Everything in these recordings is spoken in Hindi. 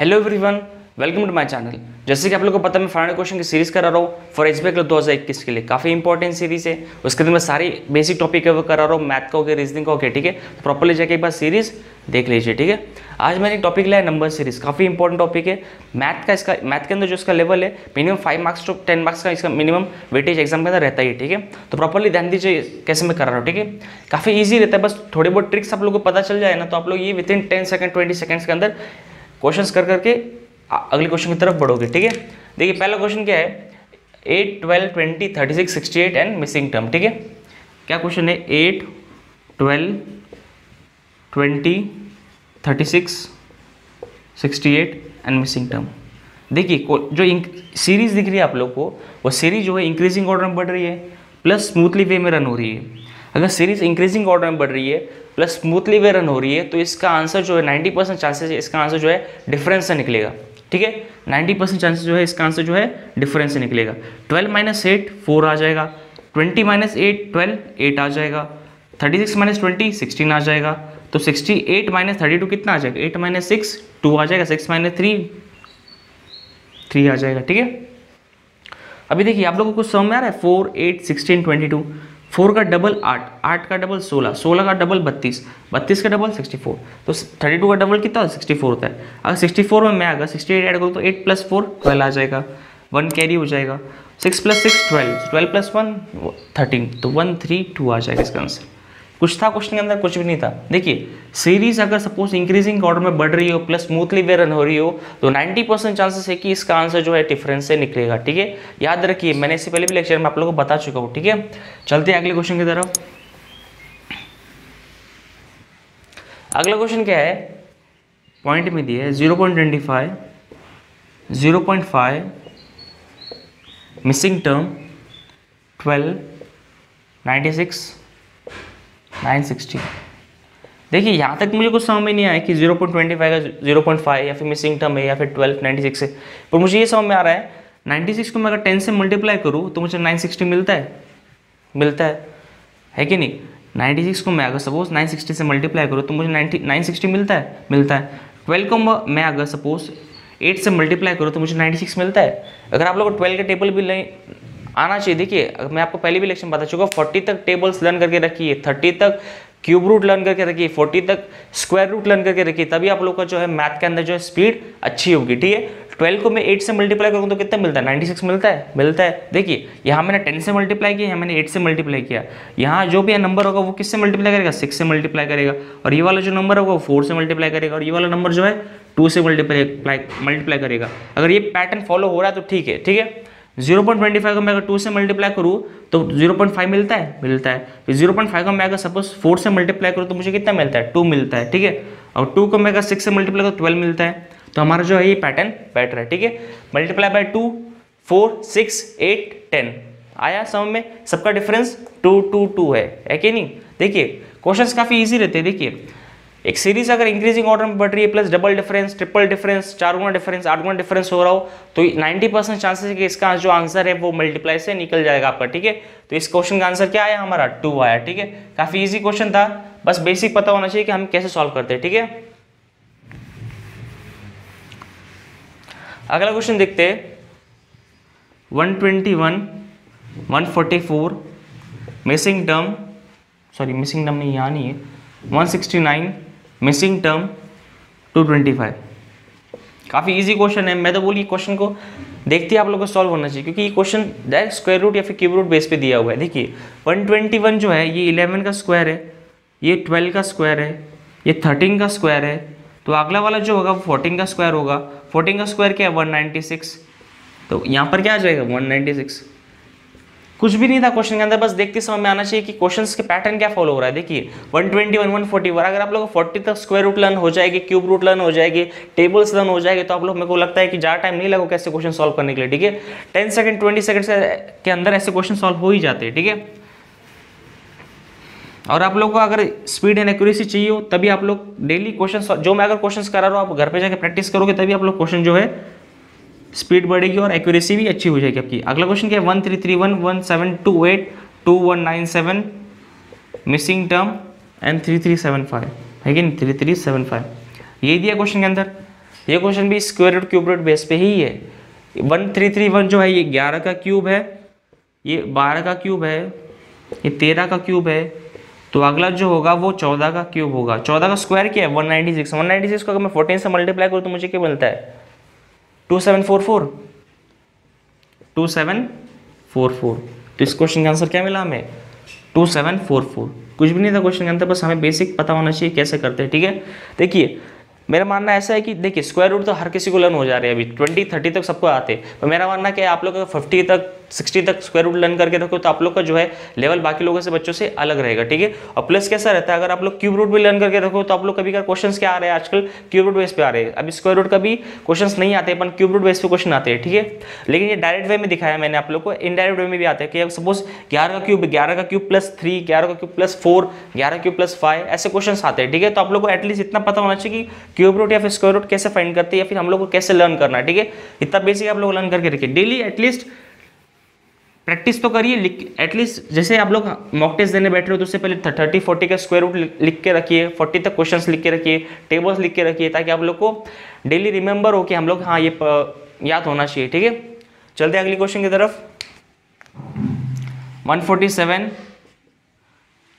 Hello everyone, welcome to my channel. जैसे कि आप लोगों को पता है, मैं फाइनल क्वेश्चन की सीरीज करा रहा हूँ फॉर एसबीआई क्लर्क 2021 के लिए। काफ़ी इंपॉर्टेंट सीरीज है। उसके अंदर मैं सारी बेसिक टॉपिक कवर करा रहा हूँ, मैथ का हो गया, रीजनिंग का हो गया, ठीक है। तो प्रॉपर्ली जाके एक बार सीरीज देख लीजिए, ठीक है। आज मैंने एक टॉपिक लिया है नंबर सीरीज, काफ़ी इंपॉर्टेंट टॉपिक है मैथ का। इसका मैथ के अंदर जो इसका लेवल है मिनिमम 5 मार्क्स टू 10 मार्क्स का इसका मिनिमम वेटेज एग्जाम के अंदर रहता है, ठीक है। तो प्रॉपर्ली ध्यान दीजिए कैसे मैं कर रहा हूँ, ठीक है। काफ़ी ईजी रहता है, बस थोड़े बहुत ट्रिक्स आप लोगों को पता चल जाए ना, तो आप लोग ये विद इन 10 सेकंड 20 सेकंड्स के अंदर क्वेश्चंस कर करके अगले क्वेश्चन की तरफ बढ़ोगे, ठीक है। देखिए पहला क्वेश्चन क्या है, 8, 12, 20, 36, 68 एंड मिसिंग टर्म, ठीक है। क्या क्वेश्चन है, 8, 12, 20, 36, 68 एंड मिसिंग टर्म। देखिए जो सीरीज दिख रही है आप लोग को, वो सीरीज जो है इंक्रीजिंग ऑर्डर में बढ़ रही है प्लस स्मूथली वे में रन हो रही है। अगर सीरीज इंक्रीजिंग ऑर्डर में बढ़ रही है प्लस स्मूथली वे रन हो रही है तो इसका आंसर जो है 90% चांसेस है इसका आंसर जो है डिफरेंस से निकलेगा, ठीक है। 90% चांसेस जो है इसका आंसर जो है डिफरेंस से निकलेगा। 12 - 8 4 आ जाएगा, 20 - 8 12 8 आ जाएगा, 36 - 20 16 आ जाएगा। तो 68 - 32 कितना आ जाएगा, 8 - 6 2 आ जाएगा, 6 - 3 3 आ जाएगा, ठीक है। अभी देखिए आप लोगों को समझ में आ रहा है, 4, 8, 16, 22, 4 का डबल 8, 8 का डबल 16, 16 का डबल 32, 32 का डबल 64, तो 32 का डबल कितना 64 होता है। अगर 64 में मैं अगर 68 ऐड करूँ तो 8 + 4 12 आ जाएगा, 1 कैरी हो जाएगा, 6 + 6 12, 12 + 1 13, तो 1 3 2 आ जाएगा इसका आंसर। कुछ था क्वेश्चन के अंदर, कुछ भी नहीं था। देखिए सीरीज अगर सपोज इंक्रीजिंग ऑर्डर में बढ़ रही हो प्लस स्मूथली वे रन हो रही हो तो 90% चांसेस है कि इसका आंसर जो है डिफरेंस से निकलेगा, ठीक है। याद रखिए, मैंने इससे पहले भी लेक्चर में आप लोगों को बता चुका हूँ, ठीक है। चलते हैं अगले क्वेश्चन की तरफ। अगला क्वेश्चन क्या है, पॉइंट में दिया है 0.25, 0.5, मिसिंग टर्म 12, 96, 960। देखिए यहाँ तक मुझे कुछ समझ में नहीं आया कि 0.25 का 0.5 या फिर मिसिंग टर्म है या फिर 12 96 है, पर मुझे ये समझ में आ रहा है 96 को मैं अगर 10 से मल्टीप्लाई करूँ तो मुझे 960 मिलता है कि नहीं। 96 को मैं अगर सपोज 960 से मल्टीप्लाई करूँ तो मुझे 960 मिलता है। 12 को मैं अगर सपोज 8 से मल्टीप्लाई करूँ तो मुझे 96 मिलता है। अगर आप लोग को 12 का टेबल भी नहीं आना चाहिए, देखिए मैं आपको पहले भी लेक्चर में बता चुका हूँ, 40 तक टेबल्स लर्न करके रखिए, 30 तक क्यूब रूट लर्न करके रखिए, 40 तक स्क्वायर रूट लर्न करके रखिए, तभी आप लोग का जो है मैथ के अंदर जो है स्पीड अच्छी होगी, ठीक है। 12 को मैं 8 से मल्टीप्लाई करूँ तो कितना मिलता है, 96 मिलता है। देखिए यहाँ मैंने 10 से मल्टीप्लाई किया, यहाँ मैंने 8 से मल्टीप्लाई किया। यहाँ जो भी नंबर होगा वो किससे मल्टीप्लाई करेगा, 6 से मल्टीप्लाई करेगा, और ये वाला जो नंबर होगा वो 4 से मल्टीप्लाई करेगा, और ये वाला नंबर जो है 2 से मल्टीप्लाई करेगा। अगर ये पैटर्न फॉलो हो रहा है तो ठीक है। 0.25 को मैं अगर 2 से मल्टीप्लाई करूँ तो 0.5 मिलता है। फिर 0.5 को मैं अगर सपोज 4 से मल्टीप्लाई करूँ तो मुझे कितना मिलता है, 2 मिलता है, ठीक है। और 2 को मैं अगर 6 से मल्टीप्लाई करूँ 12 मिलता है। तो हमारा जो है ये पैटर्न बैठ रहा है, ठीक है। मल्टीप्लाई बाय 2, 4, 6, 8, 10 आया समझ में। सबका डिफरेंस 2, 2, 2 है कि नहीं। देखिए क्वेश्चंस काफ़ी ईजी रहते हैं। देखिए एक सीरीज अगर इंक्रीजिंग ऑर्डर में बढ़ रही है plus double difference, triple difference, 4 गुना डिफरेंस, 8 गुना डिफरेंस हो रहा हो तो 90% चांसेस है कि इसका जो आंसर है वो मल्टीप्लाई से निकल जाएगा आपका, ठीक है। तो इस क्वेश्चन का आंसर क्या आया हमारा, 2 आया, ठीक है। काफी इजी क्वेश्चन था, बस बेसिक पता होना चाहिए कि हम कैसे सॉल्व करते हैं, ठीक है। अगला क्वेश्चन देखते हैं, 121, 144, मिसिंग टर्म नहीं, यहाँ नहीं है, 169, मिसिंग टर्म 225। काफ़ी इजी क्वेश्चन है। मैं तो बोली क्वेश्चन को देखते ही आप लोगों को सॉल्व होना चाहिए, क्योंकि ये क्वेश्चन डायरेक्ट स्क्वायर रूट या फिर क्यूब रूट बेस पे दिया हुआ है। देखिए 121 जो है ये 11 का स्क्वायर है, ये 12 का स्क्वायर है, ये 13 का स्क्वायर है, तो अगला वाला जो होगा वो 14 का स्क्वायर होगा। 14 का स्क्वायर क्या है, 196, तो यहाँ पर क्या आ जाएगा 196। कुछ भी नहीं था क्वेश्चन के अंदर, बस देखते समझ में आना चाहिए कि क्वेश्चंस के पैटर्न क्या फॉलो हो रहा है। देखिए 121, 141, अगर आप लोग 40 तक स्क्वायर रूट लर्न हो जाएगी, क्यूब रूट लर्न हो जाएगी, टेबल्स लर्न हो जाएगी, तो आप लोग, मेरे को लगता है कि ज़्यादा टाइम नहीं लगेगा कैसे क्वेश्चन सॉल्व करने के लिए, ठीक है। 10 सेकंड 20 सेकंड के अंदर ऐसे क्वेश्चन सॉल्व हो ही जाते हैं, ठीक है। और आप लोग को अगर स्पीड एंड एक्यूरेसी चाहिए हो तभी आप लोग डेली क्वेश्चन, जो मैं अगर क्वेश्चन करा रहा हूँ आप घर पे जाकर प्रैक्टिस करोगे तभी आप लोग क्वेश्चन जो है स्पीड बढ़ेगी और एक्यूरेसी भी अच्छी हो जाएगी आपकी। अगला क्वेश्चन क्या है, 1331, 1728, 2197, मिसिंग टर्म एंड 3375 है कि नहीं, 3375 यही दिया क्वेश्चन के अंदर। ये क्वेश्चन भी square root cube root base पे ही है। 1331 जो है ये 11 का क्यूब है, ये 12 का क्यूब है, ये 13 का क्यूब है, तो अगला जो होगा वो 14 का क्यूब होगा। 14 का स्क्वायर क्या है 196। 196 को अगर मैं 14 से मल्टीप्लाई करूँ तो मुझे क्या मिलता है 2744। 2744। तो इस क्वेश्चन का आंसर क्या मिला हमें 2744। कुछ भी नहीं था क्वेश्चन के अंदर, बस हमें बेसिक पता होना चाहिए कैसे करते हैं। ठीक है, देखिए मेरा मानना ऐसा है कि देखिए स्क्वायर रूट तो हर किसी को लर्न हो जा रहे हैं, अभी 20-30 तक सबको आते हैं, पर मेरा मानना क्या है आप लोग का 50 तक 60 तक स्क्वायर रूट लर्न करके रखो तो आप लोग का जो है लेवल बाकी लोगों से बच्चों से अलग रहेगा। ठीक है, और प्लस कैसा रहता है अगर आप लोग क्यूब रूट भी लर्न करके रखो तो आप लोग कभी क्वेश्चन क्या आ रहे हैं आजकल क्यूब रूट बेस पे आ रहे हैं, अभी स्क्वायर रूट का भी क्वेश्चन नहीं आते अपन क्यूब रूट बेस पे क्वेश्चन आते हैं। ठीक है, लेकिन ये डायरेक्ट वे में दिखाया मैंने आप लोग को, इनडायरेक्ट वे में भी आते हैं कि सपोज 11 का क्यूब प्लस 3, 11 का क्यूब प्लस 4, 11 क्यूब प्लस 5, ऐसे क्वेश्चन आते हैं। ठीक है, तो आप लोग को एटलीस्ट इतना पता होना चाहिए कि क्यूब रूट या फिर स्क्वायर रूट कैसे फाइंड करते हैं या फिर हम लोग को कैसे लर्न करना है। ठीक है, इतना बेसिक आप लोग लर्न करके रखिए, डेली एटलीस्ट प्रैक्टिस तो करिए। एटलीस्ट जैसे आप लोग मॉक टेस्ट देने बैठ रहे हो तो उससे पहले 30-40 का स्क्वायर रूट लिख के रखिए, 40 तक क्वेश्चंस लिख के रखिए, टेबल्स लिख के रखिए, ताकि आप लोग को डेली रिमेंबर हो कि हम लोग हाँ ये याद होना चाहिए। ठीक है, चलते हैं अगली क्वेश्चन की तरफ। 147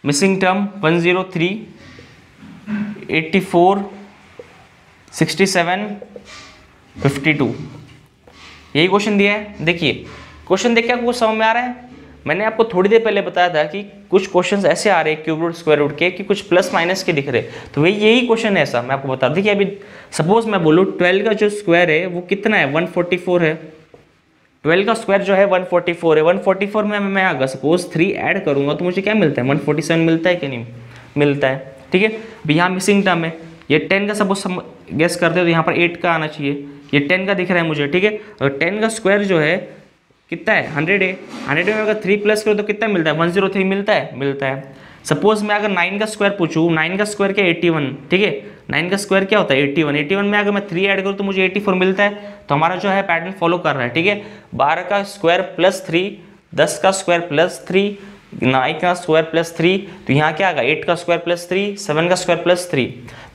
मिसिंग टर्म 103 84 67 52 यही क्वेश्चन दिया है। देखिए क्वेश्चन देख के आपको समझ में आ रहा है, मैंने आपको थोड़ी देर पहले बताया था कि कुछ क्वेश्चंस ऐसे आ रहे हैं क्यूब रूट स्क्वायर रूट के कि कुछ प्लस माइनस के दिख रहे, तो वही यही क्वेश्चन है ऐसा। मैं आपको बता देखिए अभी सपोज मैं बोलूँ 12 का जो स्क्वायर है वो कितना है 144 है, 12 का स्क्वायर जो है 144 है। 144 में मैं अगर सपोज 3 ऐड करूंगा तो मुझे क्या मिलता है 147 मिलता है कि नहीं मिलता है। ठीक है, अभी यहाँ मिसिंग टर्म है, ये 10 का सपोज गेस करते हो तो यहाँ पर 8 का आना चाहिए, ये 10 का दिख रहा है मुझे। ठीक है, और 10 का स्क्वायर जो है कितना है 100 है, 100 में अगर 3 प्लस करो तो कितना मिलता है 103 मिलता है। सपोज मैं अगर 9 का स्क्वायर पूछूँ, 9 का स्क्वायर क्या 81। ठीक है, 9 का स्क्वायर क्या होता है 81 में अगर मैं 3 ऐड करूँ तो मुझे 84 मिलता है। तो हमारा जो है पैटर्न फॉलो कर रहा है। ठीक है, 12 का स्क्वायर प्लस 3, 10 का स्क्वायर प्लस 3, 9 का स्क्वायर प्लस 3, तो यहाँ क्या आएगा 8 का स्क्वायर प्लस 3, 7 का स्क्वायर प्लस 3,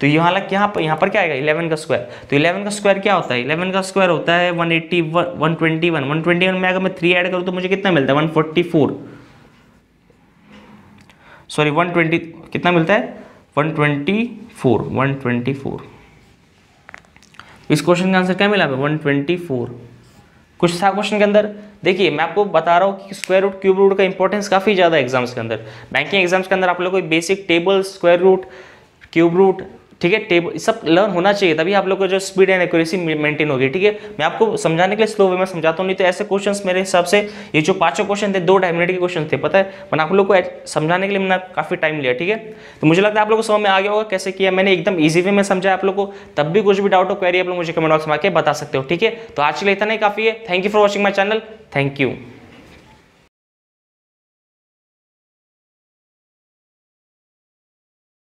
तो यहाँ पर क्या आएगा 11 का स्क्वायर। तो 11 का स्क्वायर क्या होता है 11 का स्क्वायर होता है 121 में अगर मैं 3 ऐड करूँ तो मुझे कितना मिलता है 144, सॉरी 120 कितना मिलता है 124। इस क्वेश्चन का आंसर क्या मिला 124। कुछ था क्वेश्चन के अंदर, देखिए मैं आपको बता रहा हूँ कि स्क्वायर रूट क्यूब रूट का इंपॉर्टेंस काफी ज्यादा एग्जाम्स के अंदर, बैंकिंग एग्जाम्स के अंदर आप लोगों को basic table square root cube root, ठीक है, टेबल सब लर्न होना चाहिए, तभी आप लोग को जो स्पीड एंड एक्यूरेसी मेंटेन होगी। ठीक है, मैं आपको समझाने के लिए स्लो वे में समझाता हूँ, नहीं तो ऐसे क्वेश्चंस मेरे हिसाब से ये जो 5 क्वेश्चन थे 2 मिनट के क्वेश्चन थे, पता है, मैंने आप लोग को समझाने के लिए मैंने काफी टाइम लिया। ठीक है, तो मुझे लगता है आप लोग को समझ में आ गया होगा कैसे किया मैंने, एकदम ईजी वे में समझाया आप लोग को। तब भी कुछ भी डाउट हो क्वेरी आप लोग मुझे कमेंट बॉक्स में आके बता सकते हो। ठीक है, तो आज के लिए इतना ही काफी है। Thank you for watching my channel, thank you.